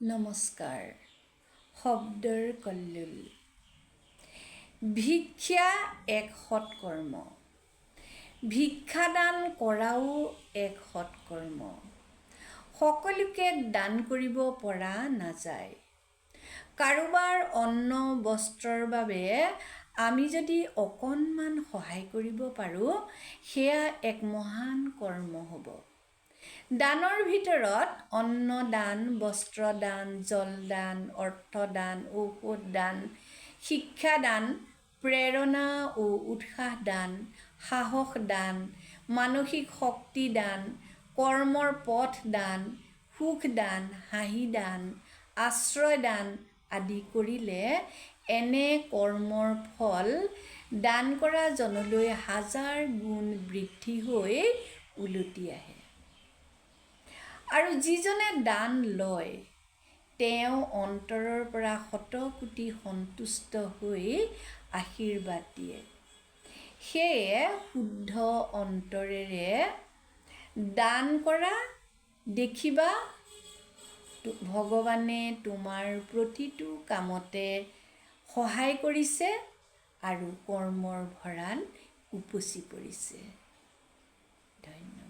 নমস্কাৰ। শব্দৰ কল্লোল। ভিক্ষা এক সৎকৰ্ম। ভিক্ষাদান কৰাও এক সৎকৰ্ম। সকলোকে দান কৰিব পৰা নাযায়। কাৰোবাৰ অন্ন বস্ত্ৰৰ বাবে আমি যদি অকণমান সহায় কৰিব পাৰোঁ, সেয়া এক মহান কৰ্ম হ'ব। দানৰ ভিতৰত অন্নদান, বস্ত্ৰদান, জলদান, অৰ্থদান, ঔষধদান, শিক্ষাদান, প্ৰেৰণা ও উৎসাহ দান, সাহস দান, মানসিক শক্তি দান, কৰ্মৰ পথ দান, সুখ দান, হাঁহি দান, আশ্ৰয় দান আদি কৰিলে এনে কৰ্মৰ ফল দান কৰা জনলৈ হাজাৰ গুণ বৃদ্ধি হৈ উলটি আহে। আৰু যিজনে দান লয়, তেওঁ অন্তৰৰ পৰা শতকোটি সন্তুষ্ট হৈ আশীৰ্বাদ দিয়ে। সেয়ে শুদ্ধ অন্তৰেৰে দান কৰা, দেখিবা ভগৱানে তোমাৰ প্ৰতিটো কামতে সহায় কৰিছে আৰু কৰ্মৰ ভঁৰাল উপচি পৰিছে। ধন্যবাদ।